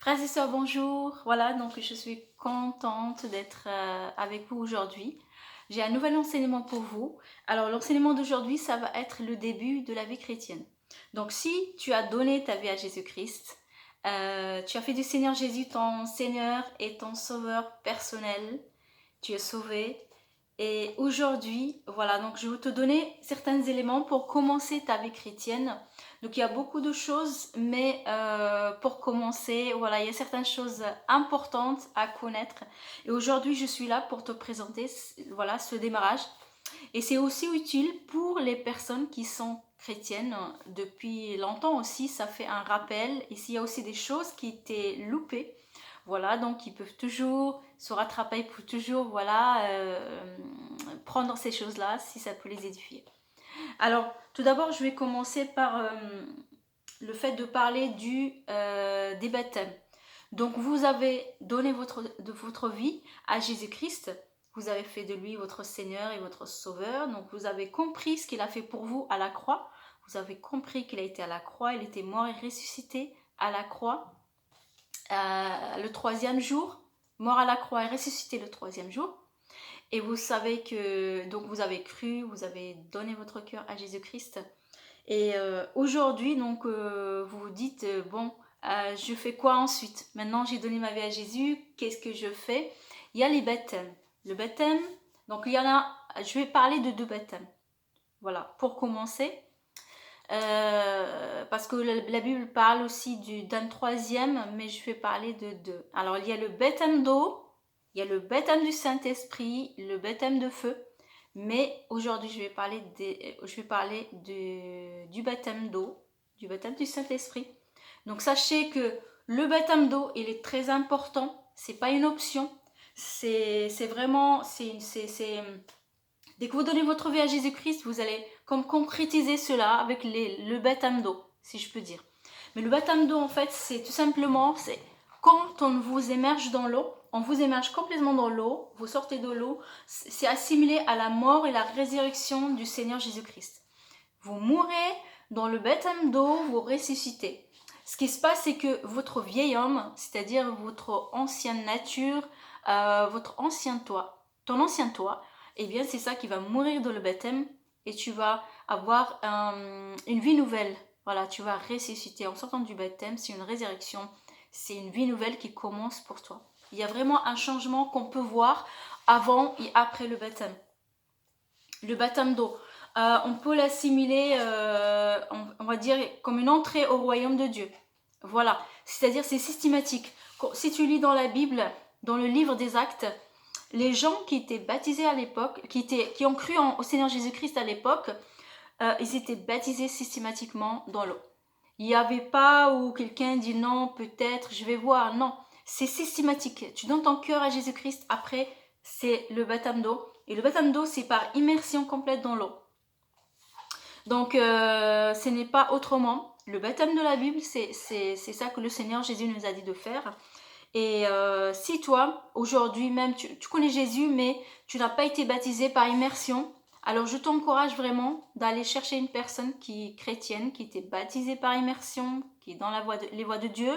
Frères et sœurs, bonjour. Voilà, donc je suis contente d'être avec vous aujourd'hui. J'ai un nouvel enseignement pour vous. Alors, l'enseignement d'aujourd'hui, ça va être le début de la vie chrétienne. Donc, si tu as donné ta vie à Jésus-Christ, tu as fait du Seigneur Jésus ton Seigneur et ton Sauveur personnel, tu es sauvé. Et aujourd'hui, voilà, donc je vais te donner certains éléments pour commencer ta vie chrétienne. Donc il y a beaucoup de choses, mais pour commencer, voilà, il y a certaines choses importantes à connaître. Et aujourd'hui, je suis là pour te présenter, voilà, ce démarrage. Et c'est aussi utile pour les personnes qui sont chrétiennes depuis longtemps aussi. Ça fait un rappel. Et s'il y a aussi des choses qui étaient loupées, voilà, donc ils peuvent toujours se rattraper, ils peuvent toujours, voilà, prendre ces choses-là si ça peut les édifier. Alors, tout d'abord, je vais commencer par le fait de parler des baptêmes. Donc, vous avez donné votre vie à Jésus-Christ. Vous avez fait de lui votre Seigneur et votre Sauveur. Donc, vous avez compris ce qu'il a fait pour vous à la croix. Vous avez compris qu'il a été à la croix. Il était mort et ressuscité à la croix le troisième jour. Mort à la croix et ressuscité le troisième jour. Et vous savez que donc vous avez cru, vous avez donné votre cœur à Jésus-Christ. Et aujourd'hui, donc, vous vous dites, bon, je fais quoi ensuite? Maintenant, j'ai donné ma vie à Jésus, qu'est-ce que je fais? Il y a les baptêmes. Le baptême, donc il y en a, je vais parler de deux baptêmes. Voilà, pour commencer. Parce que la Bible parle aussi d'un troisième, mais je vais parler de deux. Alors, il y a le baptême d'eau, il y a le baptême du Saint-Esprit, le baptême de feu. Mais aujourd'hui, je vais parler du baptême d'eau, du baptême du Saint-Esprit. Donc, sachez que le baptême d'eau, il est très important. C'est pas une option. C'est vraiment, dès que vous donnez votre vie à Jésus-Christ, vous allez comme concrétiser cela avec le baptême d'eau, si je peux dire. Mais le baptême d'eau, en fait, c'est tout simplement, c'est quand on vous émerge dans l'eau, on vous émerge complètement dans l'eau, vous sortez de l'eau, c'est assimilé à la mort et la résurrection du Seigneur Jésus-Christ. Vous mourrez dans le baptême d'eau, vous ressuscitez. Ce qui se passe, c'est que votre vieil homme, c'est-à-dire votre ancienne nature, votre ancien toi, ton ancien toi, eh bien c'est ça qui va mourir dans le baptême et tu vas avoir une vie nouvelle. Voilà, tu vas ressusciter en sortant du baptême, c'est une résurrection, c'est une vie nouvelle qui commence pour toi. Il y a vraiment un changement qu'on peut voir avant et après le baptême. Le baptême d'eau, on peut l'assimiler, on va dire, comme une entrée au royaume de Dieu. Voilà, c'est-à-dire c'est systématique. Si tu lis dans la Bible, dans le livre des Actes, les gens qui étaient baptisés à l'époque, qui ont cru au Seigneur Jésus-Christ à l'époque, ils étaient baptisés systématiquement dans l'eau. Il n'y avait pas où quelqu'un dit non, peut-être, je vais voir. Non, c'est systématique. Tu donnes ton cœur à Jésus-Christ, après, c'est le baptême d'eau. Et le baptême d'eau, c'est par immersion complète dans l'eau. Donc, ce n'est pas autrement. Le baptême de la Bible, c'est ça que le Seigneur Jésus nous a dit de faire. Et si toi, aujourd'hui même, tu connais Jésus, mais tu n'as pas été baptisé par immersion, alors je t'encourage vraiment d'aller chercher une personne qui est chrétienne, qui était baptisée par immersion, qui est dans les voies de Dieu.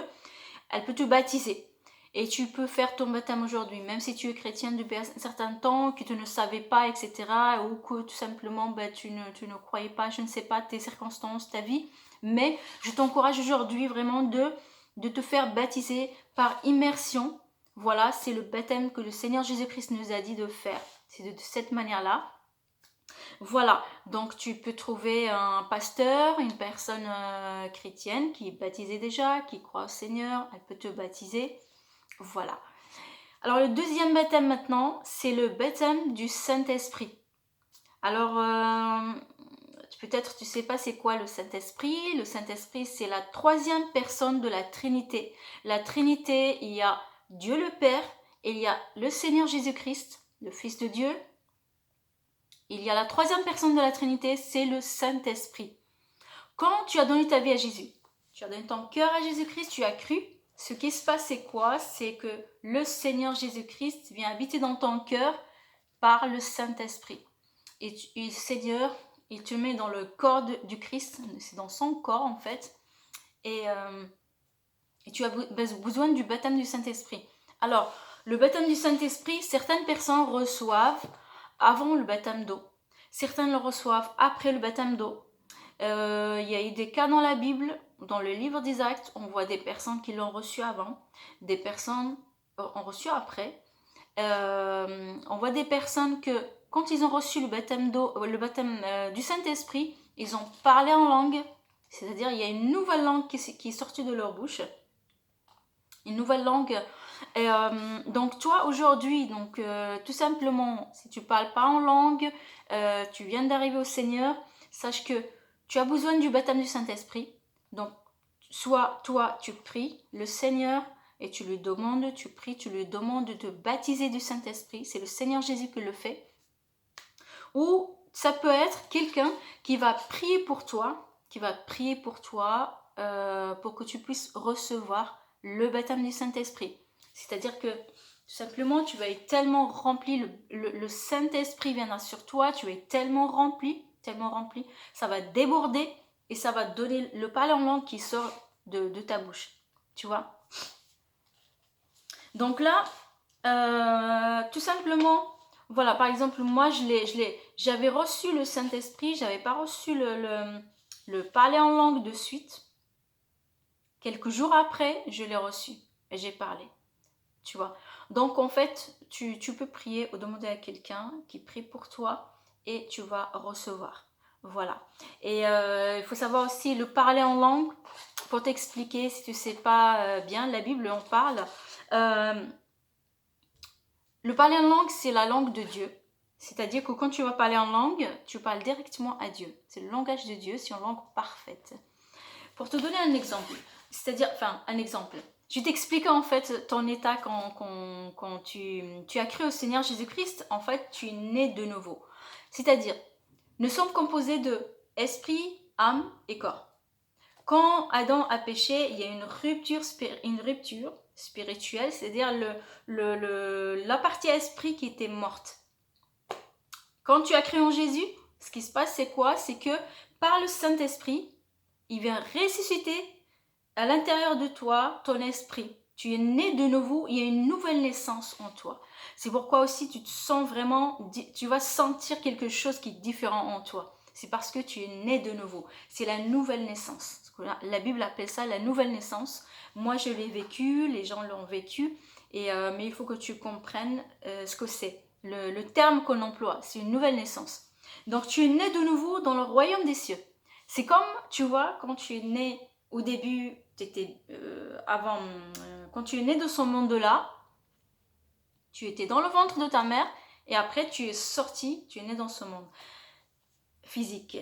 Elle peut te baptiser. Et tu peux faire ton baptême aujourd'hui, même si tu es chrétienne depuis un certain temps, que tu ne savais pas, etc. Ou que tout simplement tu ne croyais pas, je ne sais pas, tes circonstances, ta vie. Mais je t'encourage aujourd'hui vraiment de te faire baptiser par immersion. Voilà, c'est le baptême que le Seigneur Jésus-Christ nous a dit de faire. C'est de cette manière-là. Voilà, donc tu peux trouver un pasteur, une personne chrétienne qui est baptisée déjà, qui croit au Seigneur, elle peut te baptiser. Voilà. Alors le deuxième baptême maintenant, c'est le baptême du Saint-Esprit. Alors peut-être tu sais pas c'est quoi le Saint-Esprit. Le Saint-Esprit, c'est la troisième personne de la Trinité. La Trinité, il y a Dieu le Père, et il y a le Seigneur Jésus-Christ, le Fils de Dieu. Il y a la troisième personne de la Trinité, c'est le Saint-Esprit. Quand tu as donné ta vie à Jésus, tu as donné ton cœur à Jésus-Christ, tu as cru, ce qui se passe c'est quoi? C'est que le Seigneur Jésus-Christ vient habiter dans ton cœur par le Saint-Esprit. Et le Seigneur, il te met dans le corps du Christ, c'est dans son corps en fait. Et Et tu as besoin du baptême du Saint-Esprit. Alors, le baptême du Saint-Esprit, certaines personnes reçoivent avant le baptême d'eau. Certains le reçoivent après le baptême d'eau. Il y a eu des cas dans la Bible, dans le livre des Actes, on voit des personnes qui l'ont reçu avant, des personnes ont reçu après. On voit des personnes que, quand ils ont reçu le baptême d'eau, du Saint-Esprit, ils ont parlé en langue, c'est-à-dire il y a une nouvelle langue qui est sortie de leur bouche, une nouvelle langue. Et, donc toi aujourd'hui, donc tout simplement, si tu parles pas en langue, tu viens d'arriver au Seigneur, sache que tu as besoin du baptême du Saint-Esprit. Donc soit toi tu pries le Seigneur et tu lui demandes, tu pries, tu lui demandes de te baptiser du Saint-Esprit, c'est le Seigneur Jésus qui le fait. Ou ça peut être quelqu'un qui va prier pour toi, pour que tu puisses recevoir le baptême du Saint-Esprit. C'est-à-dire que tout simplement, tu vas être tellement rempli, le Saint-Esprit viendra sur toi, tu vas être tellement rempli, ça va déborder et ça va donner le parler en langue qui sort de ta bouche. Tu vois? Donc là, tout simplement, voilà, par exemple, moi, j'avais reçu le Saint-Esprit, j'avais pas reçu le parler en langue de suite. Quelques jours après, je l'ai reçu et j'ai parlé. Tu vois. Donc, en fait, tu peux prier ou demander à quelqu'un qui prie pour toi et tu vas recevoir. Voilà. Et il faut savoir aussi le parler en langue pour t'expliquer si tu ne sais pas bien. La Bible en parle. Le parler en langue, c'est la langue de Dieu. C'est-à-dire que quand tu vas parler en langue, tu parles directement à Dieu. C'est le langage de Dieu, c'est une langue parfaite. Pour te donner un exemple, je t'explique en fait ton état quand tu as cru au Seigneur Jésus-Christ. En fait, tu es né de nouveau. C'est-à-dire, nous sommes composés de esprit, âme et corps. Quand Adam a péché, il y a une rupture spirituelle, c'est-à-dire la partie esprit qui était morte. Quand tu as cru en Jésus, ce qui se passe, c'est quoi? C'est que par le Saint-Esprit, il vient ressusciter à l'intérieur de toi ton esprit. Tu es né de nouveau, il y a une nouvelle naissance en toi. C'est pourquoi aussi tu te sens vraiment, tu vas sentir quelque chose qui est différent en toi. C'est parce que tu es né de nouveau. C'est la nouvelle naissance. La Bible appelle ça la nouvelle naissance. Moi, je l'ai vécu, les gens l'ont vécu, mais il faut que tu comprennes ce que c'est. Le terme qu'on emploie, c'est une nouvelle naissance. Donc, tu es né de nouveau dans le royaume des cieux. C'est comme, tu vois, quand tu es né au début, quand tu es né de ce monde-là, tu étais dans le ventre de ta mère et après tu es sorti, tu es né dans ce monde physique.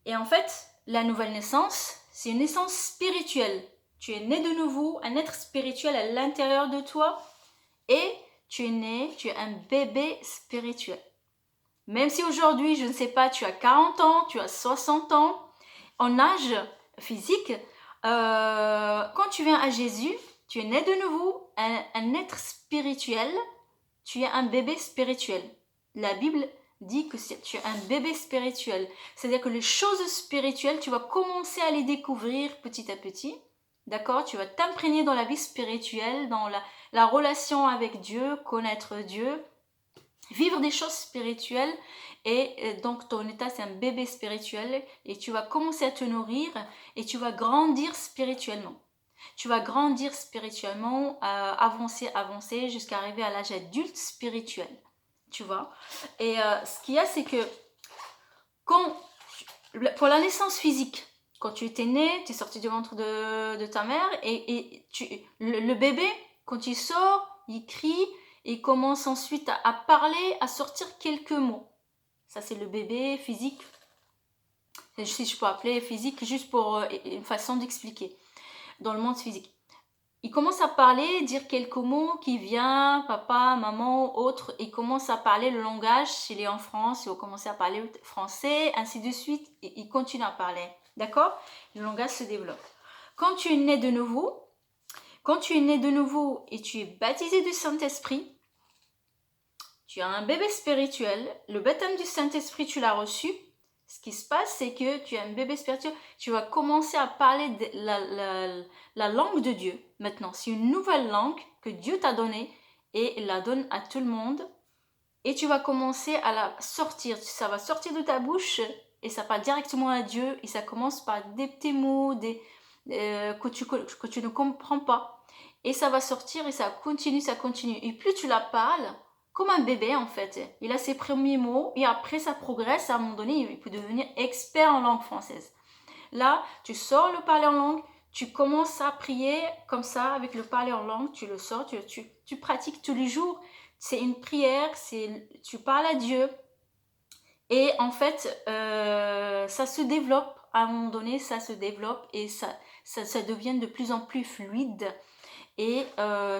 Et en fait, la nouvelle naissance, c'est une naissance spirituelle. Tu es né de nouveau, un être spirituel à l'intérieur de toi et tu es un bébé spirituel. Même si aujourd'hui, je ne sais pas, tu as 40 ans, tu as 60 ans, en âge physique, quand tu viens à Jésus, tu es né de nouveau, un être spirituel, tu es un bébé spirituel. La Bible dit que tu es un bébé spirituel. C'est-à-dire que les choses spirituelles, tu vas commencer à les découvrir petit à petit. D'accord? Tu vas t'imprégner dans la vie spirituelle, dans la relation avec Dieu, connaître Dieu, vivre des choses spirituelles. Et donc ton état c'est un bébé spirituel et tu vas commencer à te nourrir et tu vas grandir spirituellement. Tu vas grandir spirituellement, avancer jusqu'à arriver à l'âge adulte spirituel. Tu vois. Et ce qu'il y a c'est que pour la naissance physique, quand tu étais né, tu es sorti du ventre de ta mère et le bébé, quand il sort, il crie et il commence ensuite à parler, à sortir quelques mots. Ça, c'est le bébé physique. Si je peux appeler physique, juste pour une façon d'expliquer. Dans le monde physique. Il commence à parler, dire quelques mots qui vient, papa, maman, autre. Il commence à parler le langage. S'il est en France, il va commencer à parler français, ainsi de suite. Et il continue à parler. D'accord? Le langage se développe. Quand tu es né de nouveau et tu es baptisé du Saint-Esprit, tu as un bébé spirituel, le baptême du Saint-Esprit, tu l'as reçu. Ce qui se passe, c'est que tu as un bébé spirituel, tu vas commencer à parler la langue de Dieu. maintenant. C'est une nouvelle langue que Dieu t'a donnée et la donne à tout le monde. Et tu vas commencer à la sortir. Ça va sortir de ta bouche et ça parle directement à Dieu. Et ça commence par des petits mots que tu ne comprends pas. Et ça va sortir et ça continue, ça continue. Et plus tu la parles, comme un bébé en fait. Il a ses premiers mots et après ça progresse. À un moment donné, il peut devenir expert en langue française. Là, tu sors le parler en langue, tu commences à prier comme ça avec le parler en langue, tu le sors, tu pratiques tous les jours. C'est une prière, tu parles à Dieu. Et en fait, ça se développe, à un moment donné, ça se développe et ça devient de plus en plus fluide. Et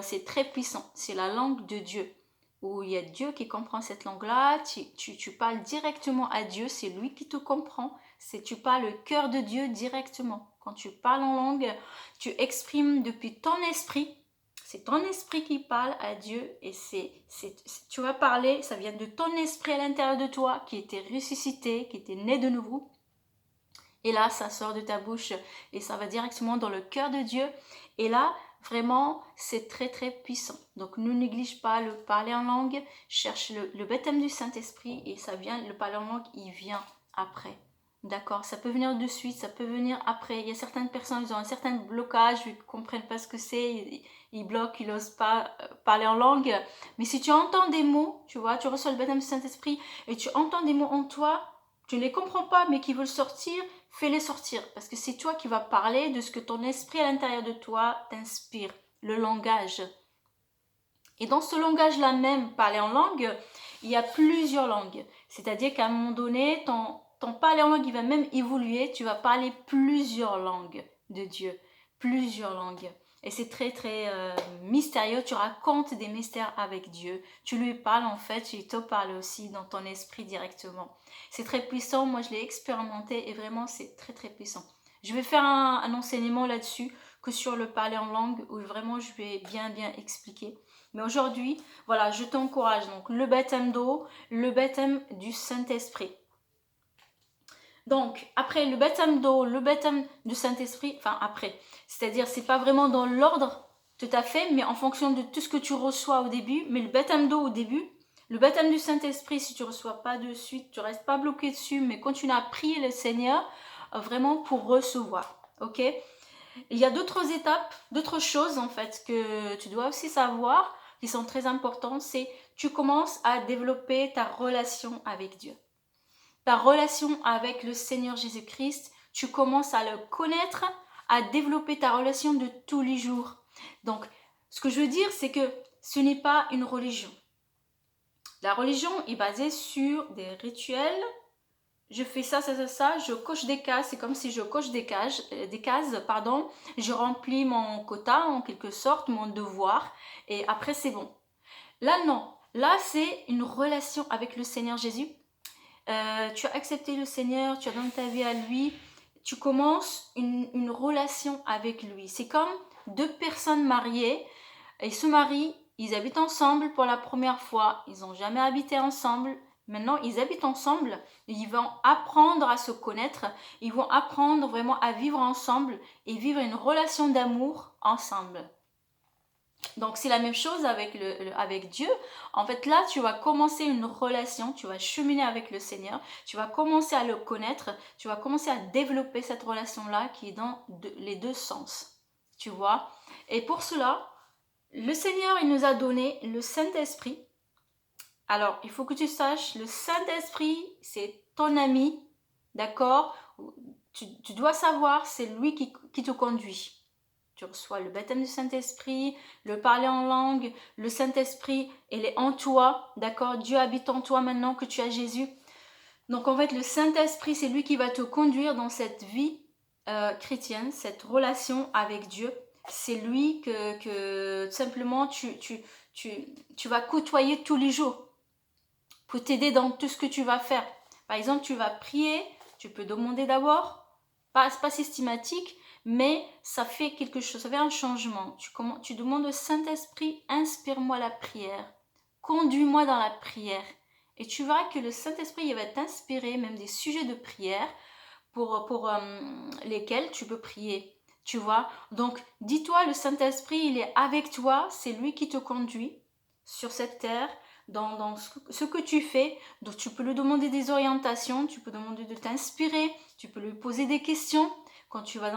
c'est très puissant, c'est la langue de Dieu. Où il y a Dieu qui comprend cette langue-là, tu parles directement à Dieu, c'est lui qui te comprend, tu parles le cœur de Dieu directement. Quand tu parles en langue, tu exprimes depuis ton esprit, c'est ton esprit qui parle à Dieu et tu vas parler, ça vient de ton esprit à l'intérieur de toi qui était ressuscité, qui était né de nouveau. Et là, ça sort de ta bouche et ça va directement dans le cœur de Dieu. Et là, vraiment, c'est très très puissant. Donc, ne néglige pas le parler en langue. Cherche le baptême du Saint-Esprit et ça vient, le parler en langue, il vient après. D'accord? Ça peut venir de suite, ça peut venir après. Il y a certaines personnes, ils ont un certain blocage, ils ne comprennent pas ce que c'est, ils bloquent, ils n'osent pas parler en langue. Mais si tu entends des mots, tu vois, tu reçois le baptême du Saint-Esprit et tu entends des mots en toi, tu ne les comprends pas, mais qui veulent sortir, fais-les sortir. Parce que c'est toi qui vas parler de ce que ton esprit à l'intérieur de toi t'inspire, le langage. Et dans ce langage-là même, parler en langue, il y a plusieurs langues. C'est-à-dire qu'à un moment donné, ton parler en langue, il va même évoluer. Tu vas parler plusieurs langues de Dieu. Plusieurs langues. Et c'est très très mystérieux, tu racontes des mystères avec Dieu, tu lui parles en fait, il te parle aussi dans ton esprit directement. C'est très puissant, moi je l'ai expérimenté et vraiment c'est très très puissant. Je vais faire un enseignement là-dessus que sur le parler en langue où vraiment je vais bien expliquer. Mais aujourd'hui, voilà, je t'encourage donc le baptême d'eau, le baptême du Saint-Esprit. Donc, après le baptême d'eau, le baptême du Saint-Esprit, enfin après, c'est-à-dire c'est pas vraiment dans l'ordre tout à fait, mais en fonction de tout ce que tu reçois au début, mais le baptême d'eau au début, le baptême du Saint-Esprit, si tu ne reçois pas de suite, tu restes pas bloqué dessus, mais continue à prier le Seigneur vraiment pour recevoir, ok? Il y a d'autres étapes, d'autres choses en fait que tu dois aussi savoir, qui sont très importantes, c'est tu commences à développer ta relation avec Dieu. Ta relation avec le Seigneur Jésus-Christ, tu commences à le connaître, à développer ta relation de tous les jours. Donc, ce que je veux dire, c'est que ce n'est pas une religion. La religion est basée sur des rituels. Je fais ça, je coche des cases. C'est comme si je coche des cases, je remplis mon quota en quelque sorte, mon devoir, et après c'est bon. Là, non. Là, c'est une relation avec le Seigneur Jésus. Tu as accepté le Seigneur, tu as donné ta vie à lui, tu commences une relation avec lui. C'est comme deux personnes mariées, ils se marient, ils habitent ensemble pour la première fois, ils n'ont jamais habité ensemble, maintenant ils habitent ensemble, ils vont apprendre à se connaître, ils vont apprendre vraiment à vivre ensemble et vivre une relation d'amour ensemble. Donc c'est la même chose avec Dieu. En fait là tu vas commencer une relation, tu vas cheminer avec le Seigneur, tu vas commencer à le connaître, tu vas commencer à développer cette relation là qui est dans les deux sens, tu vois. Et pour cela, le Seigneur il nous a donné le Saint-Esprit. Alors il faut que tu saches, le Saint-Esprit c'est ton ami, d'accord. Tu dois savoir, c'est lui qui te conduit. Tu reçois le baptême du Saint-Esprit, le parler en langue, le Saint-Esprit, il est en toi, d'accord? Dieu habite en toi maintenant que tu as Jésus. Donc en fait, le Saint-Esprit, c'est lui qui va te conduire dans cette vie chrétienne, cette relation avec Dieu. C'est lui que simplement tu vas côtoyer tous les jours pour t'aider dans tout ce que tu vas faire. Par exemple, tu vas prier, tu peux demander d'abord, pas systématique, mais ça fait quelque chose, ça fait un changement. Tu demandes au Saint-Esprit, inspire-moi la prière, conduis-moi dans la prière. Et tu verras que le Saint-Esprit il va t'inspirer même des sujets de prière pour lesquels tu peux prier. Tu vois? Donc, dis-toi, le Saint-Esprit, il est avec toi, c'est lui qui te conduit sur cette terre, dans ce que tu fais. Donc, tu peux lui demander des orientations, tu peux demander de t'inspirer, tu peux lui poser des questions. Quand tu vas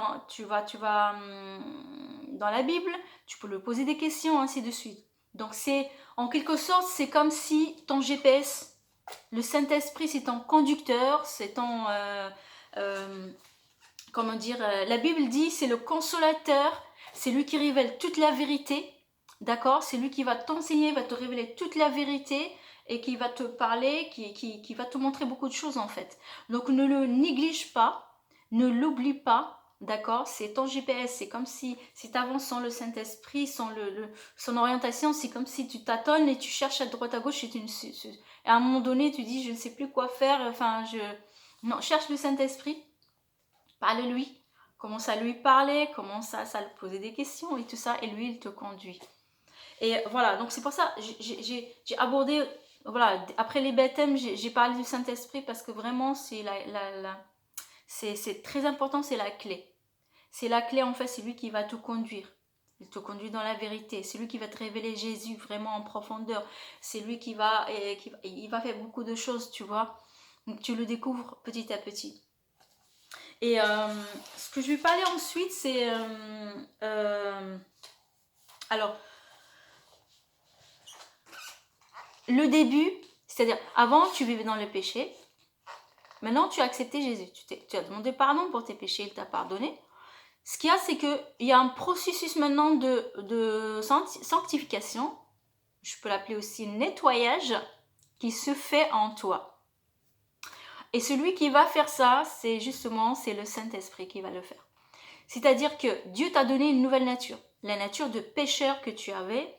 dans la Bible, tu peux lui poser des questions, ainsi de suite. Donc, en quelque sorte, c'est comme si ton GPS, le Saint-Esprit, c'est ton conducteur, c'est ton... comment dire, la Bible dit c'est le consolateur, c'est lui qui révèle toute la vérité, d'accord? C'est lui qui va t'enseigner, va te révéler toute la vérité et qui va te parler, qui va te montrer beaucoup de choses en fait. Donc ne le néglige pas, ne l'oublie pas, d'accord? C'est ton GPS, c'est comme si tu avances sans le Saint-Esprit, sans son orientation, c'est comme si tu tâtonnes et tu cherches à droite à gauche et à un moment donné tu dis je ne sais plus quoi faire, non, cherche le Saint-Esprit. Parle-lui, commence à lui parler, commence à lui poser des questions et tout ça, et lui, il te conduit. Et voilà, donc c'est pour ça, j'ai abordé, voilà, après les baptêmes, j'ai parlé du Saint-Esprit parce que vraiment, c'est très important, c'est la clé. C'est la clé, en fait, c'est lui qui va te conduire. Il te conduit dans la vérité. C'est lui qui va te révéler Jésus vraiment en profondeur. C'est lui il va faire beaucoup de choses, tu vois. Donc tu le découvres petit à petit. Et ce que je vais parler ensuite, c'est... alors, le début, c'est-à-dire, avant, tu vivais dans le péché. Maintenant, tu as accepté Jésus. Tu as demandé pardon pour tes péchés, il t'a pardonné. Ce qu'il y a, c'est qu'il y a un processus maintenant de sanctification. Je peux l'appeler aussi nettoyage qui se fait en toi. Et celui qui va faire ça, c'est le Saint-Esprit qui va le faire. C'est-à-dire que Dieu t'a donné une nouvelle nature. La nature de pécheur que tu avais,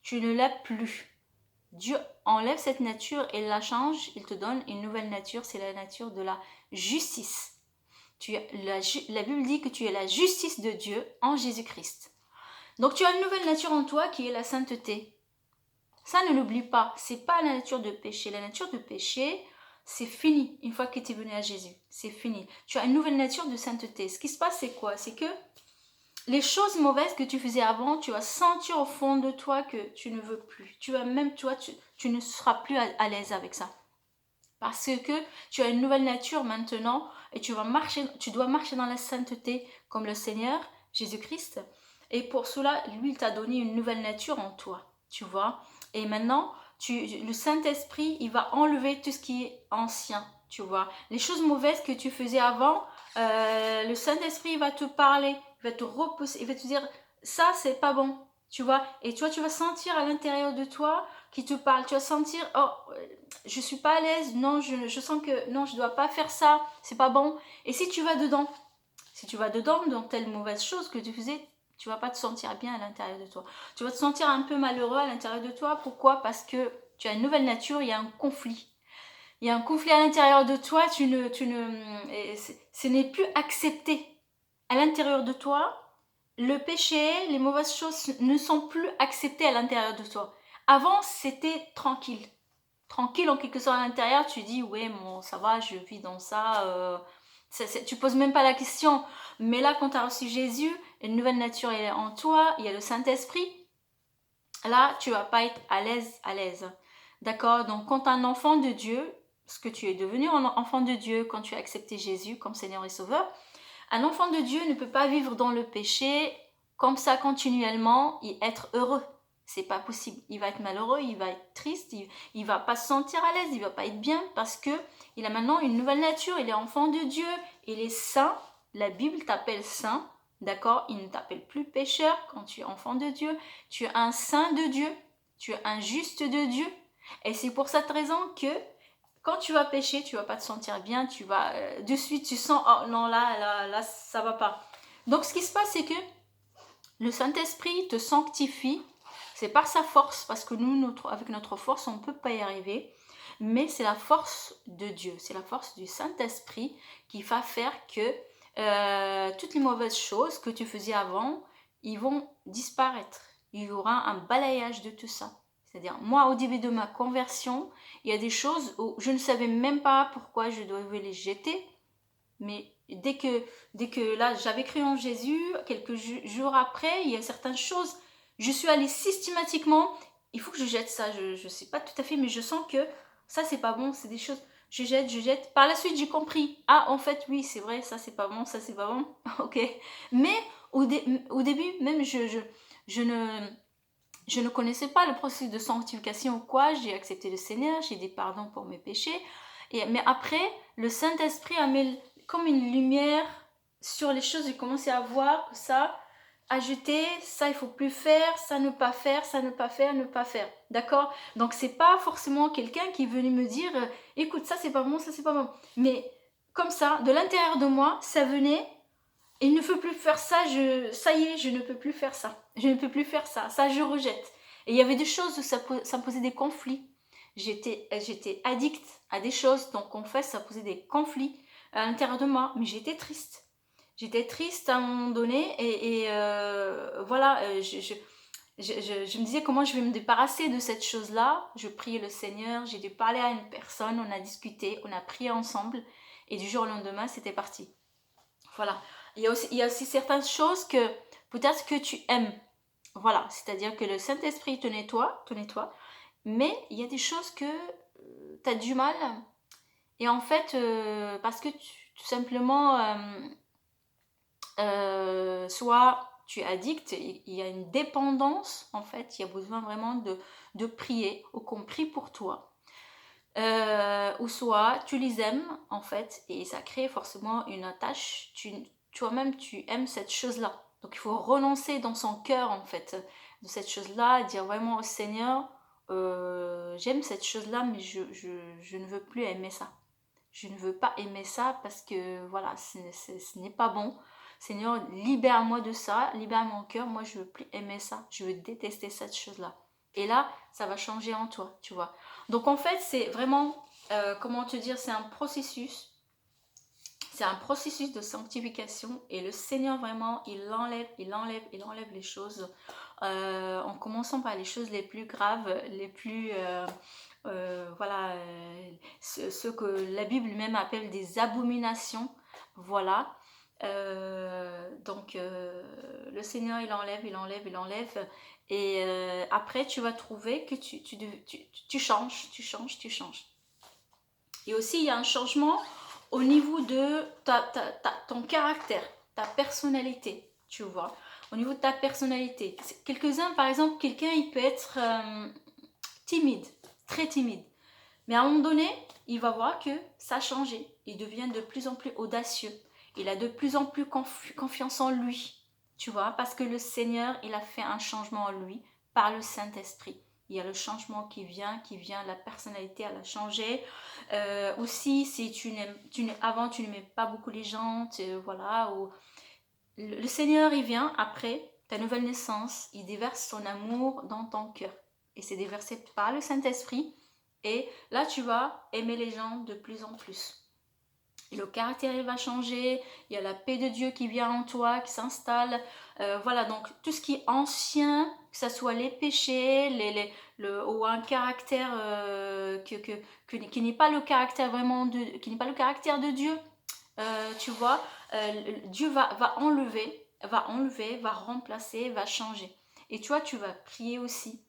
tu ne l'as plus. Dieu enlève cette nature et la change, il te donne une nouvelle nature, c'est la nature de la justice. La Bible dit que tu es la justice de Dieu en Jésus-Christ. Donc tu as une nouvelle nature en toi qui est la sainteté. Ça, ne l'oublie pas, c'est pas la nature de péché. La nature de péché, c'est fini une fois que tu es venu à Jésus. C'est fini. Tu as une nouvelle nature de sainteté. Ce qui se passe, c'est quoi? C'est que les choses mauvaises que tu faisais avant, tu vas sentir au fond de toi que tu ne veux plus. Tu ne seras plus à l'aise avec ça. Parce que tu as une nouvelle nature maintenant et tu dois marcher dans la sainteté comme le Seigneur Jésus-Christ. Et pour cela, lui, il t'a donné une nouvelle nature en toi, tu vois. Et maintenant, le Saint-Esprit, il va enlever tout ce qui est ancien, tu vois. Les choses mauvaises que tu faisais avant, le Saint-Esprit, il va te parler, il va te repousser, il va te dire, ça, c'est pas bon, tu vois. Et toi, tu vas sentir à l'intérieur de toi qui te parle. Tu vas sentir, oh, je suis pas à l'aise, non, je sens que, non, je dois pas faire ça, c'est pas bon. Et si tu vas dedans, dans telle mauvaise chose que tu faisais, tu vas pas te sentir bien à l'intérieur de toi. Tu vas te sentir un peu malheureux à l'intérieur de toi. Pourquoi? Parce que tu as une nouvelle nature, il y a un conflit. Il y a un conflit à l'intérieur de toi, ce n'est plus accepté. À l'intérieur de toi, le péché, les mauvaises choses ne sont plus acceptées à l'intérieur de toi. Avant, c'était tranquille. Tranquille en quelque sorte à l'intérieur, tu dis, ouais, bon, ça va, je vis dans ça. Tu poses même pas la question. Mais là, quand tu as reçu Jésus, une nouvelle nature est en toi, il y a le Saint-Esprit. Là, tu vas pas être à l'aise. D'accord? Donc, quand tu es un enfant de Dieu, ce que tu es devenu un enfant de Dieu quand tu as accepté Jésus comme Seigneur et Sauveur, un enfant de Dieu ne peut pas vivre dans le péché comme ça continuellement et être heureux. C'est pas possible. Il va être malheureux, il va être triste, il va pas se sentir à l'aise, il va pas être bien parce que il a maintenant une nouvelle nature, il est enfant de Dieu, il est saint. La Bible t'appelle saint, d'accord? Il ne t'appelle plus pécheur quand tu es enfant de Dieu. Tu es un saint de Dieu, tu es un juste de Dieu. Et c'est pour cette raison que quand tu vas pécher, tu vas pas te sentir bien, tu vas de suite tu sens oh non là ça va pas. Donc ce qui se passe c'est que le Saint-Esprit te sanctifie, c'est par sa force parce que nous avec notre force on ne peut pas y arriver, mais c'est la force de Dieu, c'est la force du Saint-Esprit qui va faire que toutes les mauvaises choses que tu faisais avant, ils vont disparaître. Il y aura un balayage de tout ça. C'est-à-dire, moi, au début de ma conversion, il y a des choses où je ne savais même pas pourquoi je devais les jeter, mais dès que là, j'avais cru en Jésus, quelques jours après, il y a certaines choses, je suis allée systématiquement, il faut que je jette ça, je sais pas tout à fait, mais je sens que ça, c'est pas bon, c'est des choses, je jette. Par la suite, j'ai compris, ah, en fait, oui, c'est vrai, ça, c'est pas bon, ça, c'est pas bon, ok. Mais au début, même, je ne... Je ne connaissais pas le processus de sanctification ou quoi, j'ai accepté le Seigneur, j'ai dit pardon pour mes péchés. Mais après, le Saint-Esprit a mis comme une lumière sur les choses, j'ai commencé à voir que ça, ajouter, ça il faut plus faire, ça ne pas faire, ça ne pas faire, ne pas faire. D'accord? Donc c'est pas forcément quelqu'un qui est venu me dire écoute, ça c'est pas bon, ça c'est pas bon. Mais comme ça, de l'intérieur de moi, ça venait. Il ne faut plus faire ça, ça y est, je ne peux plus faire ça. Je ne peux plus faire ça, ça je rejette. Et il y avait des choses où ça me posait des conflits. J'étais addict à des choses, donc en fait ça posait des conflits à l'intérieur de moi, mais j'étais triste. J'étais triste à un moment donné et voilà, je me disais comment je vais me débarrasser de cette chose-là. Je priais le Seigneur, j'ai dû parler à une personne, on a discuté, on a prié ensemble et du jour au lendemain c'était parti. Voilà. Il y a aussi certaines choses que peut-être que tu aimes. Voilà. C'est-à-dire que le Saint-Esprit te nettoie, mais il y a des choses que tu as du mal. Et en fait, parce que tout simplement, soit tu es addict, il y a une dépendance, en fait, il y a besoin vraiment de prier, ou qu'on prie pour toi. Ou soit tu les aimes en fait et ça crée forcément une attache, toi-même tu aimes cette chose-là, donc il faut renoncer dans son cœur en fait de cette chose-là, dire vraiment au Seigneur j'aime cette chose-là mais je ne veux plus aimer ça, je ne veux pas aimer ça parce que voilà ce n'est pas bon. Seigneur, libère-moi de ça, libère mon cœur, moi je veux plus aimer ça, je veux détester cette chose-là. Et là, ça va changer en toi, tu vois. Donc en fait, c'est vraiment, comment te dire, c'est un processus. C'est un processus de sanctification et le Seigneur vraiment, il enlève les choses en commençant par les choses les plus graves, les plus, voilà, ce que la Bible même appelle des abominations, voilà. Donc le Seigneur il enlève et après tu vas trouver que tu changes. Et aussi il y a un changement au niveau de ton caractère, ta personnalité, tu vois, au niveau de ta personnalité. Quelques-uns, par exemple, quelqu'un il peut être timide, très timide, mais à un moment donné il va voir que ça a changé, il devient de plus en plus audacieux. Il a de plus en plus confiance en lui, tu vois, parce que le Seigneur, il a fait un changement en lui par le Saint-Esprit. Il y a le changement qui vient, la personnalité, elle a changé. Aussi, si avant, tu n'aimais pas beaucoup les gens, voilà, ou, le Seigneur, il vient après ta nouvelle naissance, il déverse son amour dans ton cœur. Et c'est déversé par le Saint-Esprit. Et là, tu vas aimer les gens de plus en plus. Et le caractère il va changer, il y a la paix de Dieu qui vient en toi, qui s'installe. Voilà, donc tout ce qui est ancien, que ce soit les péchés, ou un caractère qui n'est pas le caractère vraiment qui n'est pas le caractère de Dieu, tu vois, Dieu va enlever, va remplacer, va changer. Et toi, tu vas prier aussi.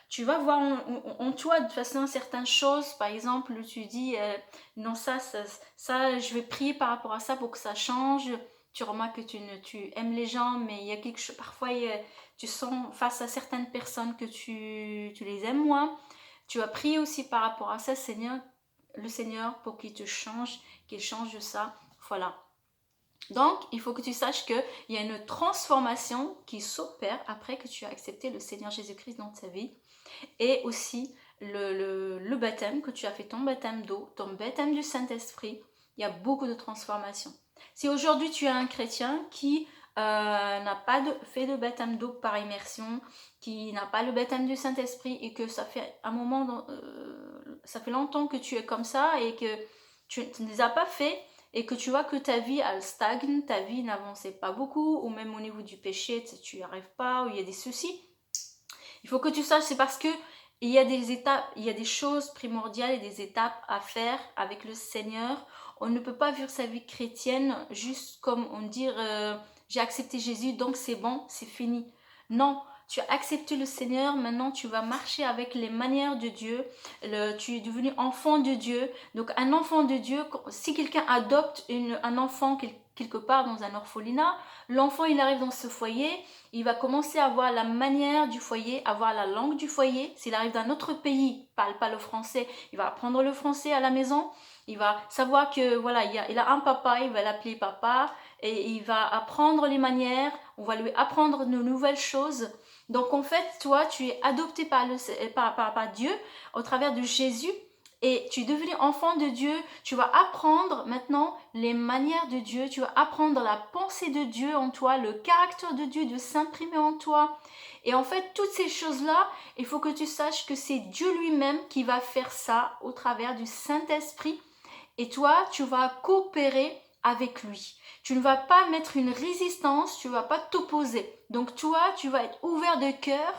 Tu vas voir en toi de façon certaines choses. Par exemple, tu dis non, ça, je vais prier par rapport à ça pour que ça change. Tu remarques que tu aimes les gens, mais il y a quelque chose, parfois tu sens face à certaines personnes que tu les aimes moins. Tu vas prier aussi par rapport à ça, Seigneur, le Seigneur, pour qu'il te change, qu'il change ça. Voilà. Donc, il faut que tu saches qu'il y a une transformation qui s'opère après que tu as accepté le Seigneur Jésus-Christ dans ta vie. Et aussi le baptême, que tu as fait ton baptême d'eau, ton baptême du Saint-Esprit. Il y a beaucoup de transformations. Si aujourd'hui tu es un chrétien qui n'a pas fait de baptême d'eau par immersion, qui n'a pas le baptême du Saint-Esprit et que ça fait un moment, ça fait longtemps que tu es comme ça et que tu ne les as pas fait, et que tu vois que ta vie elle stagne, ta vie n'avançait pas beaucoup, ou même au niveau du péché, tu n'y arrives pas, ou il y a des soucis, il faut que tu saches, c'est parce que il y a des étapes, il y a des choses primordiales et des étapes à faire avec le Seigneur On ne peut pas vivre sa vie chrétienne juste comme on dit j'ai accepté Jésus, donc c'est bon, c'est fini. Non, tu as accepté le Seigneur, maintenant tu vas marcher avec les manières de Dieu, tu es devenu enfant de Dieu. Donc un enfant de Dieu, si quelqu'un adopte un enfant quelque part dans un orphelinat, l'enfant il arrive dans ce foyer, il va commencer à avoir la manière du foyer, avoir la langue du foyer. S'il arrive d'un autre pays, parle pas le français, il va apprendre le français à la maison. Il va savoir que voilà, il a un papa, il va l'appeler papa et il va apprendre les manières, on va lui apprendre de nouvelles choses. Donc en fait, toi, tu es adopté par Dieu au travers de Jésus et tu es devenu enfant de Dieu. Tu vas apprendre maintenant les manières de Dieu, tu vas apprendre la pensée de Dieu en toi, le caractère de Dieu de s'imprimer en toi. Et en fait, toutes ces choses-là, il faut que tu saches que c'est Dieu lui-même qui va faire ça au travers du Saint-Esprit. Et toi, tu vas coopérer avec lui. Tu ne vas pas mettre une résistance, tu ne vas pas t'opposer. Donc toi, tu vas être ouvert de cœur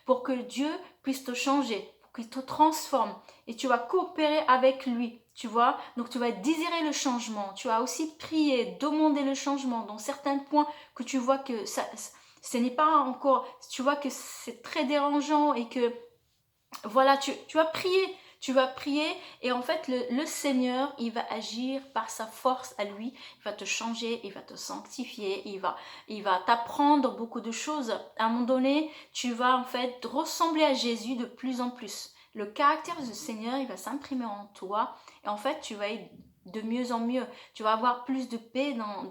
pour que Dieu puisse te changer, pour qu'il te transforme. Et tu vas coopérer avec lui, tu vois. Donc tu vas désirer le changement. Tu vas aussi prier, demander le changement dans certains points que tu vois que ce n'est pas encore, tu vois que c'est très dérangeant et que voilà, tu vas prier. Tu vas prier et en fait le Seigneur, il va agir par sa force à lui, il va te changer, il va te sanctifier, il va t'apprendre beaucoup de choses. À un moment donné, tu vas en fait ressembler à Jésus de plus en plus. Le caractère du Seigneur, il va s'imprimer en toi et en fait tu vas être de mieux en mieux. Tu vas avoir plus de paix dans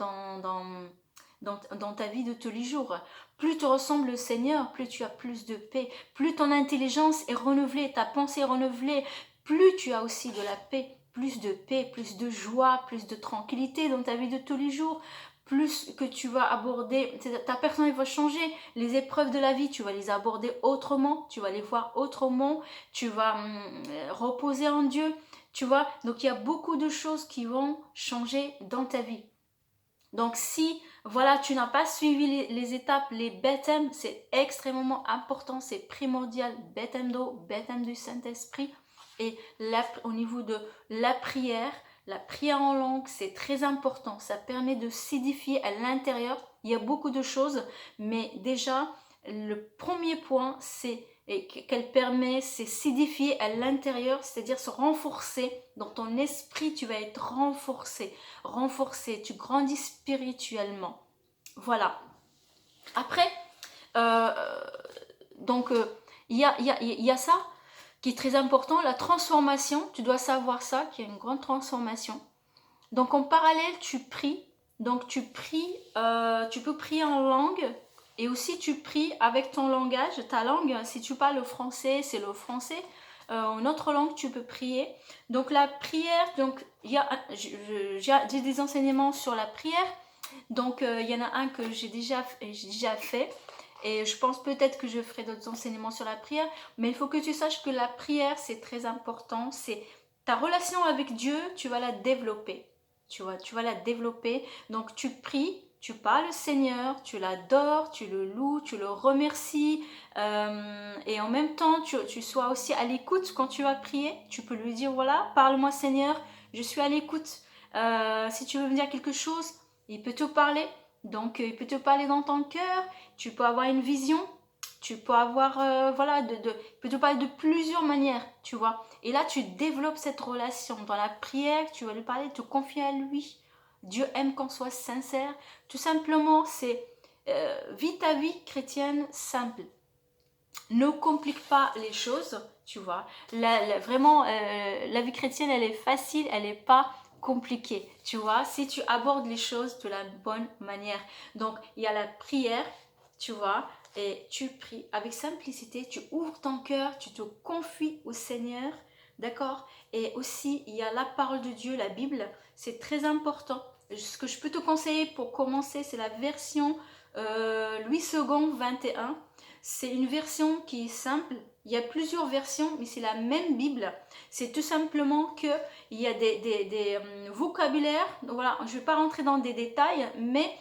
ta vie de tous les jours. Plus tu ressembles au Seigneur, plus tu as plus de paix, plus ton intelligence est renouvelée, ta pensée est renouvelée, plus tu as aussi de la paix, plus de joie, plus de tranquillité dans ta vie de tous les jours, plus que tu vas aborder, ta personne va changer, les épreuves de la vie, tu vas les aborder autrement, tu vas les voir autrement, tu vas reposer en Dieu, tu vois. Donc il y a beaucoup de choses qui vont changer dans ta vie. Donc si voilà, tu n'as pas suivi les étapes, les baptêmes, c'est extrêmement important, c'est primordial, baptême d'eau, baptême du Saint-Esprit. Et au niveau de la prière en langue, c'est très important, ça permet de s'édifier à l'intérieur. Il y a beaucoup de choses, mais déjà, le premier point, c'est qu'elle permet, c'est s'édifier à l'intérieur, c'est-à-dire se renforcer. Dans ton esprit, tu vas être renforcé, tu grandis spirituellement. Voilà. Après, donc, il y a ça qui est très important, la transformation. Tu dois savoir ça, qu'il y a une grande transformation. Donc, en parallèle, tu pries. Donc, tu peux prier en langue. Et aussi, tu pries avec ton langage, ta langue. Si tu parles le français, c'est le français. En autre langue, tu peux prier. Donc, la prière, donc, j'ai des enseignements sur la prière. Donc, il y en a un que j'ai déjà fait. Et je pense peut-être que je ferai d'autres enseignements sur la prière. Mais il faut que tu saches que la prière, c'est très important. C'est ta relation avec Dieu, tu vas la développer. Tu vas la développer. Donc, tu pries, tu parles au Seigneur, tu l'adores, tu le loues, tu le remercies. Et en même temps, tu sois aussi à l'écoute quand tu vas prier. Tu peux lui dire, voilà, parle-moi Seigneur, je suis à l'écoute. Si tu veux me dire quelque chose, il peut te parler. Donc, il peut te parler dans ton cœur. Tu peux avoir une vision. Tu peux avoir, il peut te parler de plusieurs manières, tu vois. Et là, tu développes cette relation. Dans la prière, tu vas lui parler, te confier à lui. Dieu aime qu'on soit sincère. Tout simplement, c'est vis ta vie chrétienne simple. Ne complique pas les choses, tu vois. Vraiment, la vie chrétienne, elle est facile, elle n'est pas compliquée, tu vois. Si tu abordes les choses de la bonne manière. Donc, il y a la prière, tu vois, et tu pries avec simplicité, tu ouvres ton cœur, tu te confies au Seigneur, d'accord. Et aussi, il y a la parole de Dieu, la Bible, c'est très important. Ce que je peux te conseiller pour commencer, c'est la version Louis II 21. C'est une version qui est simple. Il y a plusieurs versions, mais c'est la même Bible. C'est tout simplement qu'il y a des vocabulaires. Donc voilà, je ne vais pas rentrer dans des détails, mais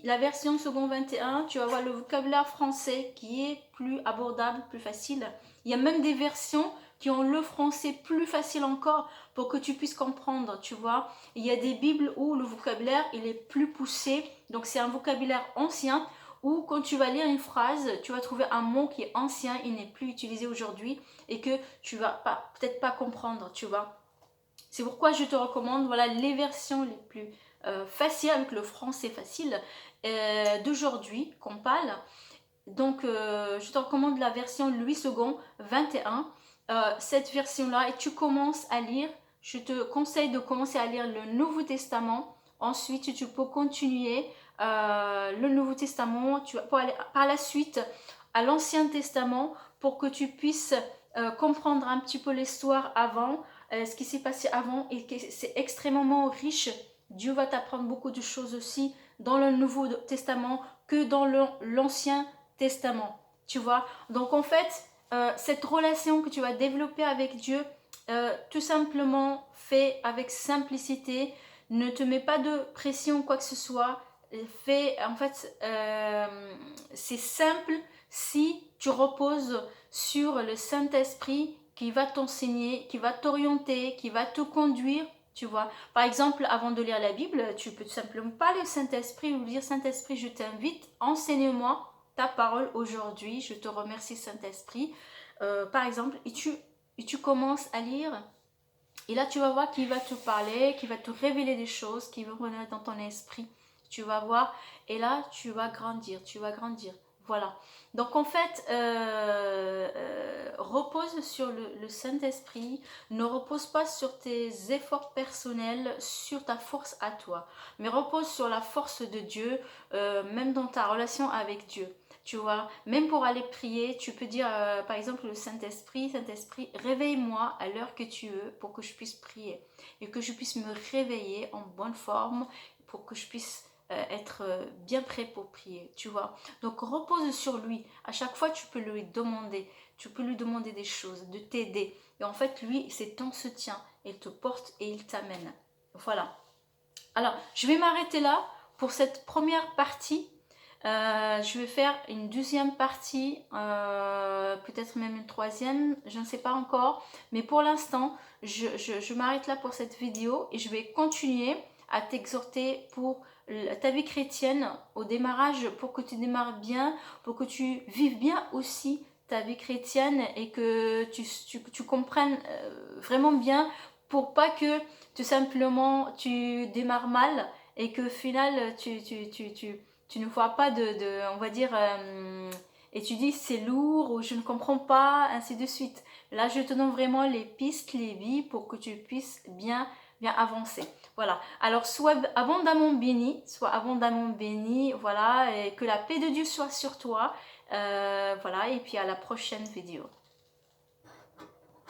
la version second 21, tu vas voir le vocabulaire français qui est plus abordable, plus facile. Il y a même des versions qui ont le français plus facile encore pour que tu puisses comprendre, tu vois. Il y a des bibles où le vocabulaire il est plus poussé, donc c'est un vocabulaire ancien où quand tu vas lire une phrase, tu vas trouver un mot qui est ancien, il n'est plus utilisé aujourd'hui et que tu vas peut-être pas comprendre, tu vois. C'est pourquoi je te recommande voilà, les versions les plus faciles avec le français facile d'aujourd'hui qu'on parle. Donc je te recommande la version Louis II 21. Cette version-là, et tu commences à lire, je te conseille de commencer à lire le Nouveau Testament. Ensuite, tu peux continuer le Nouveau Testament, tu vas pour aller par la suite à l'Ancien Testament pour que tu puisses comprendre un petit peu l'histoire avant, ce qui s'est passé avant et que c'est extrêmement riche. Dieu va t'apprendre beaucoup de choses aussi dans le Nouveau Testament que dans l'Ancien Testament. Tu vois, donc en fait, cette relation que tu vas développer avec Dieu, tout simplement fais avec simplicité, ne te mets pas de pression quoi que ce soit. Fais, en fait, c'est simple si tu reposes sur le Saint-Esprit qui va t'enseigner, qui va t'orienter, qui va te conduire, tu vois. Par exemple, avant de lire la Bible, tu peux tout simplement parler au Saint-Esprit ou dire Saint-Esprit, je t'invite, enseigne-moi ta parole aujourd'hui, je te remercie Saint-Esprit. Par exemple, et tu commences à lire, et là tu vas voir qu'il va te parler, qu'il va te révéler des choses, qui vont revenir dans ton esprit. Tu vas voir, et là tu vas grandir, tu vas grandir. Voilà. Donc en fait, repose sur le Saint-Esprit, ne repose pas sur tes efforts personnels, sur ta force à toi, mais repose sur la force de Dieu, même dans ta relation avec Dieu. Tu vois, même pour aller prier, tu peux dire par exemple le Saint-Esprit, Saint-Esprit, réveille-moi à l'heure que tu veux pour que je puisse prier et que je puisse me réveiller en bonne forme pour que je puisse être bien prêt pour prier, tu vois. Donc repose sur lui. À chaque fois, tu peux lui demander des choses, de t'aider. Et en fait, lui, c'est ton soutien. Il te porte et il t'amène. Voilà. Alors, je vais m'arrêter là pour cette première partie. Je vais faire une deuxième partie, peut-être même une troisième, je ne sais pas encore. Mais pour l'instant, je m'arrête là pour cette vidéo et je vais continuer à t'exhorter pour ta vie chrétienne au démarrage, pour que tu démarres bien, pour que tu vives bien aussi ta vie chrétienne et que tu comprennes vraiment bien pour pas que tout simplement tu démarres mal et que au final tu ne vois pas on va dire, et tu dis c'est lourd ou je ne comprends pas, ainsi de suite. Là, je te donne vraiment les pistes, les vies pour que tu puisses bien avancer. Voilà. Alors, sois abondamment béni, voilà, et que la paix de Dieu soit sur toi. Voilà, et puis à la prochaine vidéo.